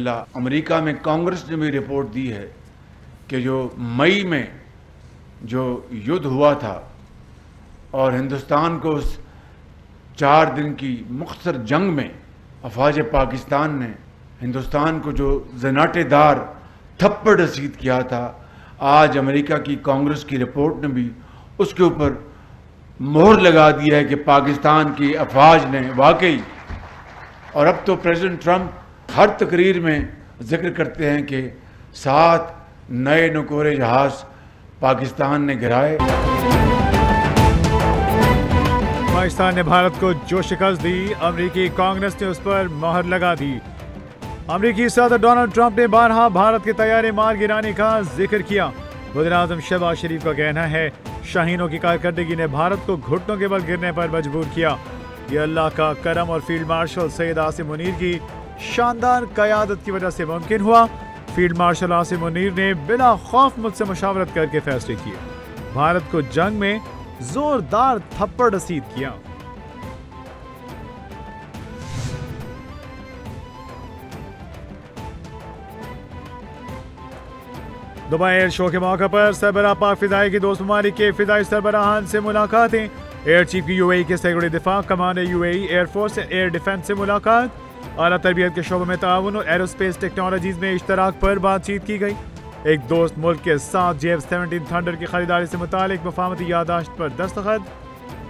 मिला। अमेरिका में कांग्रेस ने भी रिपोर्ट दी है कि जो मई में जो युद्ध हुआ था और हिंदुस्तान को उस 4 दिन की मुख्तसर जंग में अफवाज पाकिस्तान ने हिंदुस्तान को जो ज़नाटेदार थप्पड़ रसीद किया था, आज अमेरिका की कांग्रेस की रिपोर्ट ने भी उसके ऊपर मोहर लगा दी है कि पाकिस्तान की अफवाज ने वाकई। और अब तो प्रेसिडेंट ट्रंप हर तकरीर में जिक्र करते हैं कि 7 नए नुकोरे जहाज पाकिस्तान ने गिराए। पाकिस्तान ने भारत को जो शिकस्त दी, अमेरिकी कांग्रेस ने उस पर मोहर लगा दी। अमेरिकी सदर डोनाल्ड ट्रंप ने बारहा भारत के तैयारे मार गिराने का जिक्र किया। वज़ीर-ए-आज़म शहबाज शरीफ का कहना है, शाहीनों की कारकर्दगी ने भारत को घुटनों के बल गिरने पर मजबूर किया। यह अल्लाह का करम और फील्ड मार्शल सैयद आसिम मुनीर की शानदार क़यादत की वजह से मुमकिन हुआ। फील्ड मार्शल आसिम मुनीर ने बिना खौफ मुझसे मुशावरत करके फैसले किए, भारत को जंग में जोरदार थप्पड़ रसीद किया। दुबई एयर शो के मौके पर सरबराह पाक फिजाई की दोस्त ममालिक के फिजाई सरबराहान से मुलाकातें। एयर चीफ की यूएई के सेक्रेटरी दिफा, commander UAE air force air defence से मुलाकात। आला तरबियत के शोबे में ताउन और एरोस्पेस टेक्नोलॉजीज में इश्तराक पर बातचीत की गई। एक दोस्त मुल्क के साथ JF-17 थंडर की खरीदारी से मुतालिक मफाहमती यादाश्त पर दस्तखत।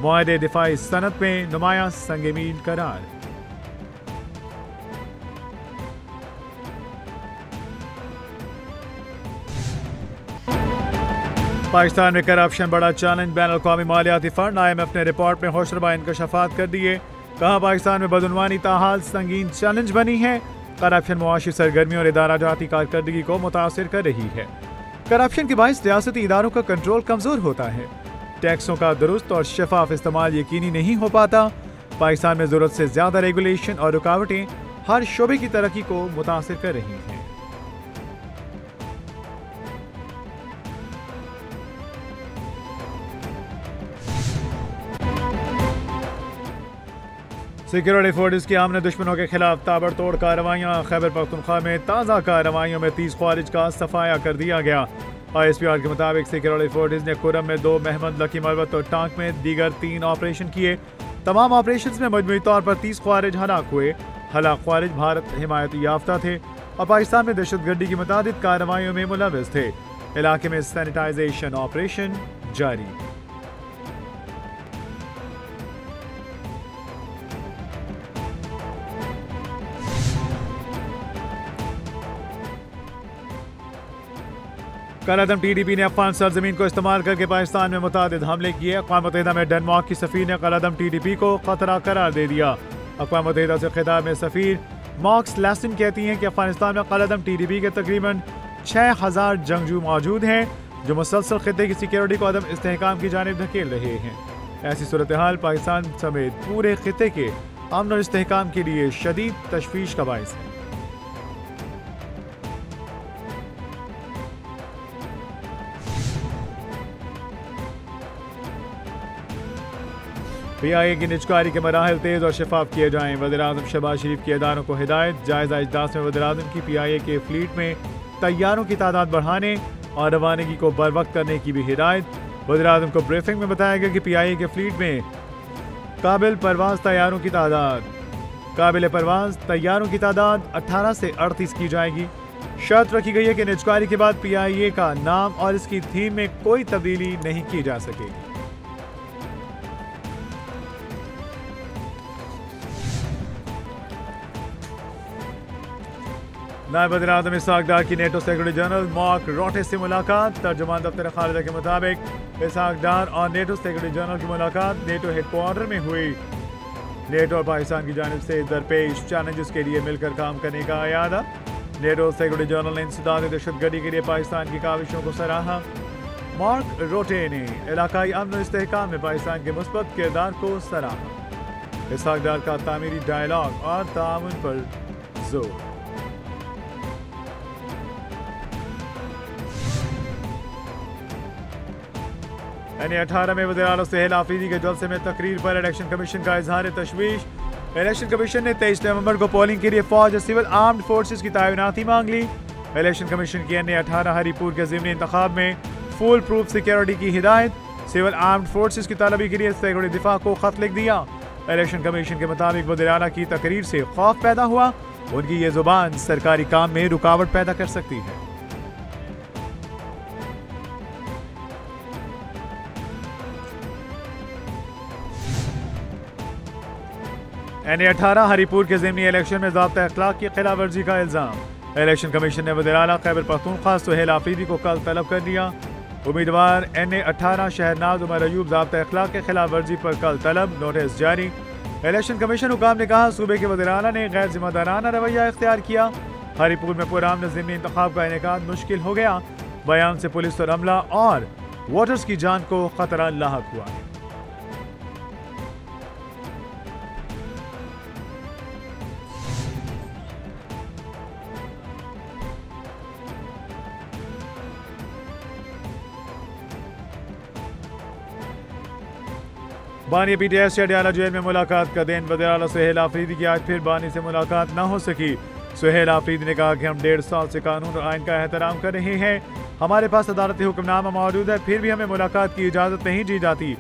मुआहदे दिफाई सनत में नुमायां संग मील करार। पाकिस्तान में करप्शन बड़ा चैलेंज, बैनुल-अक़वामी मालियाती फंड IMF ने रिपोर्ट में होशरुबा इंकशाफात कर दिए। कहा, पाकिस्तान में बदउनवानी ताहाल संगीन चैलेंज बनी है। करप्शन मुआशी सरगर्मियों और इदारा जाती कारकर्दगी को मुतासिर कर रही है। करप्शन के बाइस रियासती इदारों का कंट्रोल कमजोर होता है। टैक्सों का दुरुस्त और शफाफ इस्तेमाल यकीनी नहीं हो पाता। पाकिस्तान में जरूरत से ज्यादा रेगुलेशन और रुकावटें हर शोबे की तरक्की को मुतासिर कर रही हैं। सिक्योरिटी फोर्सेस की आमने दुश्मनों के खिलाफ ताबड़तोड़ कार्रवाइयाँ। खैबर पख्तूनख्वा में ताज़ा कार्रवाइयों में 30 ख्वारिज का सफाया कर दिया गया। ISPR के मुताबिक सिक्योरिटी फोर्सेस ने कुरम में 2, महमद, लकी मरवत और टांक में दीगर 3 ऑपरेशन किए। तमाम ऑपरेशन में मजमूई तौर पर 30 ख्वारिज हलाक हुए। हलाक ख्वारिज भारत हिमायत याफ्ता थे और पाकिस्तान में दहशतगर्दी की मुतादिद कार्रवाइयों में मुलविस थे। इलाके में सैनिटाइजेशन ऑपरेशन जारी। कलअदम TDP ने अफगान सरजमीन को इस्तेमाल करके पाकिस्तान में मुतादिद हमले किए। अक़वाम मुत्तहिदा में डेनमार्क की सफ़ीर ने कलअदम TDP को खतरा करार दे दिया। अक़वाम मुत्तहिदा से खिताब में सफ़ीर मॉक्स लैसन कहती हैं कि अफगानिस्तान में कलअदम TDP के तकरीबन 6000 जंगजू मौजूद हैं, जो मुसलसल खित्ते की सिक्योरिटी को अदम इस्तेहकाम की जानिब धकेल रहे हैं। ऐसी सूरत हाल पाकिस्तान समेत पूरे खित्ते के अमन और इस्तेहकाम के लिए शदीद तशवीश का बाइस है। PIA की निजकारी के मराहल तेज और शफाफ किए जाएं। वज़ीर-ए-आज़म शहबाज शरीफ की इदारों को हिदायत। जायजा इजलास में वज़ीर-ए-आज़म की PIA के फ्लीट में तैयारों की तादाद बढ़ाने और रवानगी को बर वक्त करने की भी हिदायत। वज़ीर-ए-आज़म को ब्रीफिंग में बताया गया कि PIA के फ्लीट में काबिल परवाज तैयारों की तादाद 18 से 38 की जाएगी। शर्त रखी गई है कि निजकारी के बाद PIA का नाम और इसकी थीम में कोई तब्दीली नहीं की जा सकेगी। नायब वज़ीर-ए-आज़म इसहाक डार की नेटो सेक्रेटरी जनरल मार्क रोटे से मुलाकात। तर्जुमान दफ्तर खालिदा के मुताबिक इसहाक डार और नेटो सेक्रेटरी जनरल की मुलाकात नेटो हेडक्वार्टर में हुई। नेटो और पाकिस्तान की जानिब से दरपेश चैलेंजेस के लिए मिलकर काम करने का इरादा। नेटो सेक्रेटरी जनरल ने इंसदाद दहशतगर्दी के लिए पाकिस्तान की काविशों को सराहा। मार्क रोटे ने इलाकाई अमन और इस्तेहकाम में पाकिस्तान के मुस्बत किरदार को सराहा। इसहाक डार का तामीरी डायलॉग और ताउन पर जोर। NA-18 में वज़ीर-ए-आला सेहल आफरीदी के जलसे में तकरीर पर इलेक्शन कमीशन का इजहार तशवीश। इलेक्शन कमीशन ने 23 नवंबर को पोलिंग के लिए फौज और सिविल आर्म्ड फोर्सेस की तैनाती मांग ली। इलेक्शन कमीशन की अन्य 18 हरीपुर के ज़िमनी इंतखाब में फुल प्रूफ सिक्योरिटी की हिदायत। सिविल आर्म्ड फोर्सेस की तलबी के लिए सैकड़ों दिफा को खत लिख दिया। इलेक्शन कमीशन के मुताबिक वज़ीर आला की तकरीर से खौफ पैदा हुआ, उनकी ये जुबान सरकारी काम में रुकावट पैदा कर सकती है। NA-18 हरीपुर के ज़िमनी इलेक्शन में ज़ाब्ता अखलाक की खिलाफ वर्जी का इल्जाम। इलेक्शन कमीशन ने वज़ीर आला खैबर पख्तूनख्वा सुहेल आफरीदी को कल तलब कर दिया। उम्मीदवार NA-18 शहरनाज उमर अयूब ज़ाब्ता अखलाक के खिलाफ वर्जी पर कल तलब, नोटिस जारी। इलेक्शन कमीशन हुकाम ने कहा सूबे के वज़ीर आला ने गैर जिम्मेदाराना रवैया इख्तियार किया। हरीपुर में पुरान ज़िमनी इंतखाब का इनेकाद मुश्किल हो गया। बयान से पुलिस और अमला और वोटर्स की जान को खतरा लाहक हुआ है। बानी PTS से अडयाला जेल में मुलाकात का दिन। वज़ीर आला सुहेल आफरीदी की आज फिर बानी से मुलाकात न हो सकी। सुहेल आफरीदी ने कहा कि हम 1.5 साल से कानून और आइन का एहतराम कर रहे हैं। हमारे पास अदालती हुक्मनामा मौजूद है, फिर भी हमें मुलाकात की इजाज़त नहीं दी जाती।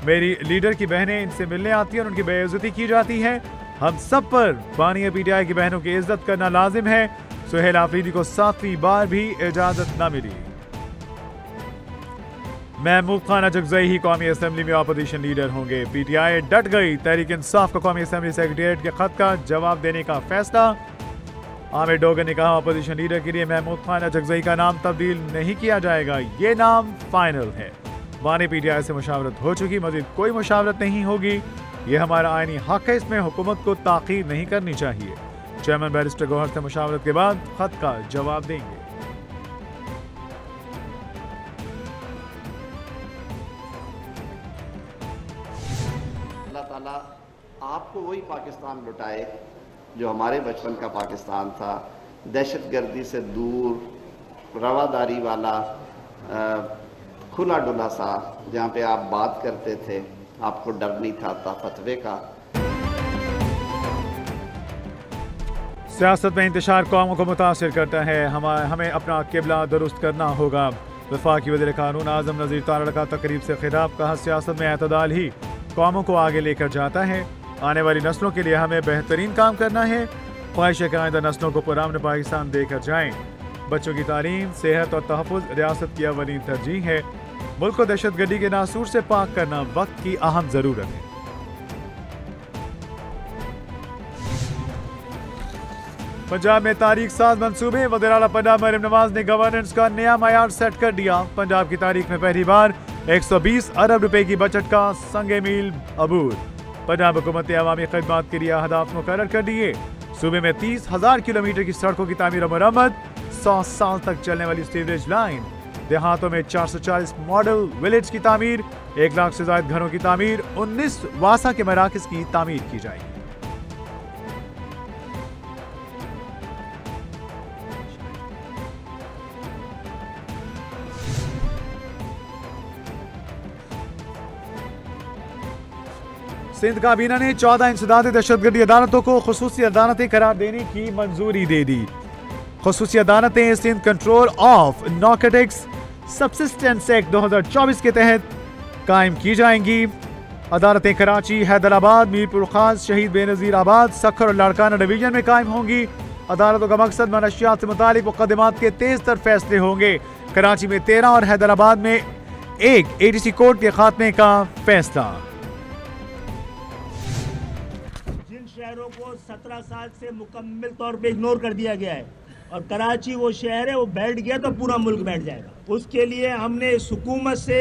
मेरी लीडर की बहनें इनसे मिलने आती हैं और उनकी बेइज्जती की जाती है। हम सब पर बानी PTI की बहनों की इज्जत करना लाजिम है। सुहेल आफरीदी को 7वीं बार भी इजाज़त न मिली। महमूद खान अजगज़ई ही कौमी असम्बली में अपोजिशन लीडर होंगे। PTI डट गई। तहरीक इंसाफ का कौमी असम्बली सेक्रेटेरिएट के खत का जवाब देने का फैसला। आमिर डोगर ने कहा अपोजिशन लीडर के लिए महमूद खान अजगज़ई का नाम तब्दील नहीं किया जाएगा, ये नाम फाइनल है। बानी PTI से मुशावरत हो चुकी, मजीद कोई मुशावरत नहीं होगी। ये हमारा आईनी हक है, इसमें हुकूमत को ताख़ीर नहीं करनी चाहिए। चेयरमैन बैरिस्टर गौहर से मुशावरत के बाद खत का जवाब देंगे। ताला आपको वही पाकिस्तान लौटाए जो हमारे बचपन का पाकिस्तान था, दहशतगर्दी से दूर, रवादारी वाला, खुला डुला सा, जहाँ पे आप बात करते थे, आपको डर नहीं था फतवे का। सियासत में इंतशार कौमों को मुतासिर करता है। हमें अपना किबला दुरुस्त करना होगा। वफाकी वज़ीर कानून आज़म नज़ीर तारड़ का तकरीब से खिताब। कहा सियासत में एतदाल ही कौमों को आगे लेकर जाता है। आने वाली नस्लों के लिए हमें बेहतरीन काम करना है। ख्वाहिश है कि आइंदा नस्लों को पुराने पाकिस्तान देकर जाएं। बच्चों की तालीम, सेहत और तहफ़्फ़ुज़ रियासत की अवलीन तरजीह है। मुल्क को दहशतगर्दी के नासूर से पाक करना वक्त की अहम ज़रूरत है। पंजाब में तारीख साज मंसूबे। वज़ीर आला पंजाब मरियम नवाज ने गवर्नेंस का नया मयार सेट कर दिया। पंजाब की तारीख में पहली बार 120 अरब रुपए की बचत का संगे मील अबूर। पंजाब हुकूमत ने अवामी खिदमात के लिए अहदाफ मुकर्रर कर दिए। सूबे में 30,000 किलोमीटर की सड़कों की तामीर और मरम्मत, 100 साल तक चलने वाली सीवरेज लाइन, देहातों में 440 मॉडल विलेज की तामीर, 1 लाख से ज्यादा घरों की तामीर, 19 वासा के मराकज की तामीर की जाएगी। सिंध काबीना ने 14 इंसदादी दहशतगर्दी अदालतों को खुसूसी अदालतें करार देने की मंजूरी दे दी। खुसूसी अदालतें Sindh control of narcotics substances act 2024 के तहत कायम की जाएंगी। अदालतें कराची, हैदराबाद, मीरपुर खास, शहीद बेनज़ीर आबाद, सखर और लाड़काना डिवीजन में कायम होंगी। अदालतों का मकसद मनशियात से मुतालिक मुकदमात के तेज तर फैसले होंगे। कराची में 13 और हैदराबाद में 1 ADC कोर्ट के खात्मे का फैसला। शहरों को 17 साल से मुकम्मल तौर पे इग्नोर कर दिया गया है और कराची वो शहर है, वो बैठ गया तो पूरा मुल्क बैठ जाएगा। उसके लिए हमने इस हुकूमत से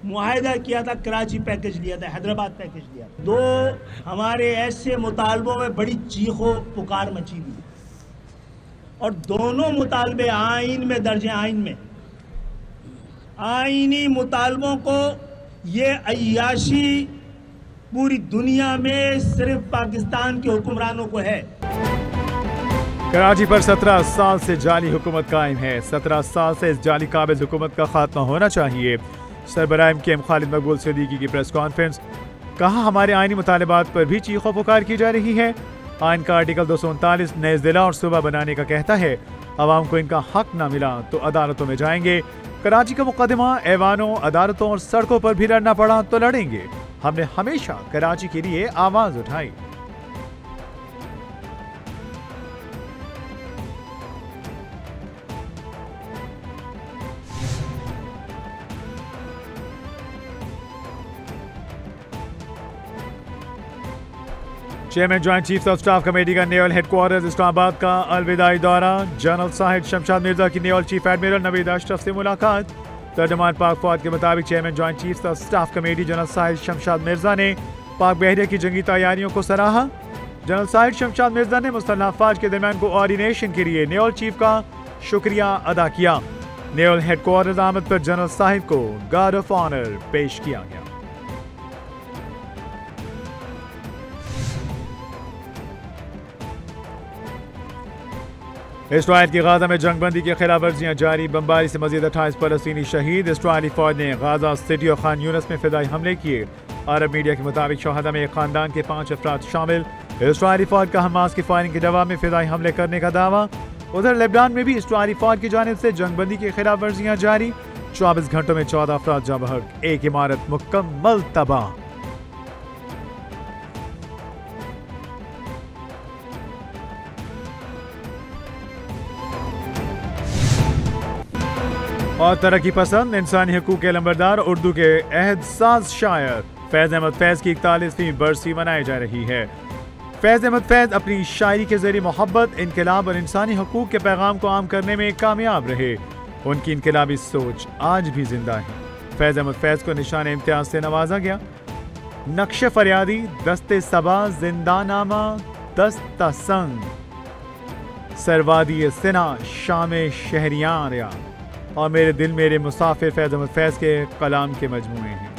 मुआहदा किया था, कराची पैकेज लिया था, हैदराबाद पैकेज लिया था। 2 हमारे ऐसे मुतालबों में बड़ी चीखो पुकार मची हुई और दोनों मुतालबे आइन में दर्ज हैं। आइन में आइनी मुतालबों को ये अय्याशी पूरी दुनिया में सिर्फ पाकिस्तान के हुक्मरानों को है। कराची पर 17 साल से जाली हुकूमत कायम है। 17 साल से इस जाली काबिज हुकूमत का खात्मा होना चाहिए। सरबराह MKM खालिद मकबूल सिद्दीकी की प्रेस कॉन्फ्रेंस। कहा हमारे आईनी मुतालबात पर भी चीखों पुकार की जा रही है। आइन का आर्टिकल 239 नए जिला और सूबा बनाने का कहता है अवाम को इनका हक न मिला तो अदालतों में जाएंगे। कराची का मुकदमा ऐवानों, अदालतों और सड़कों पर भी लड़ना पड़ा तो लड़ेंगे। हमने हमेशा कराची के लिए आवाज उठाई। Chairman joint chiefs of staff committee का नेवल हेडक्वार्टर्स इस्लामाबाद का अलविदाई दौरा। जनरल साहिब शमशाद मिर्जा की naval chief admiral Naveed Ashraf से मुलाकात। तर्जुमान पाक फौज के मुताबिक chairman joint chiefs of staff committee general Sahib Shamshad Mirza ने पाक बहरिया की जंगी तैयारियों को सराहा। जनरल साहिब शमशाद मिर्जा ने मुसल्लह अफवाज के दरमियान कोऑर्डिनेशन के लिए नेवल चीफ का शुक्रिया अदा किया। नेवल हेडक्वार्टर्स आमद पर जनरल साहिब को गार्ड ऑफ ऑनर पेश किया गया। इसराइल की गाजा में जंगबंदी की खिलाफ वर्जियां जारी। बमबारी से मजीद 28 फलस्तीनी शहीद। इसराइली फौज ने गाजा सिटी और खान यूनस में फिदाई हमले किए। अरब मीडिया के मुताबिक शहादा में एक खानदान के 5 अफराद शामिल। इसराइली फौज का हमास की फायरिंग के जवाब में फिदाई हमले करने का दावा। उधर लेबनान में भी इसराइली फौज की जानिब से जंगबंदी की खिलाफ वर्जियां जारी। 24 घंटों में 14 अफराद जाँ बहक, एक इमारत मुकम्मल तबाह। और तरक्की पसंद इंसानी हकूक़ के लंबरदार उर्दू के अहदसाज शायर फैज़ अहमद फैज़ की 41वीं बरसी मनाई जा रही है। फैज़ अहमद फैज़ अपनी शायरी के जरिए मोहब्बत, इनकलाब और इंसानी हकूक़ के पैगाम को आम करने में कामयाब रहे। उनकी इनकलाबी सोच आज भी जिंदा है। फैज़ अहमद फैज़ को निशान इम्तियाज से नवाजा गया। नक्श फरियादी, दस्ते सबा, जिंदानामा, दस्ता संग, सरवादी सिना, शाम शहरियां और मेरे दिल मेरे मुसाफिर फैज़ अहमद फैज़ के कलाम के मजमूए हैं।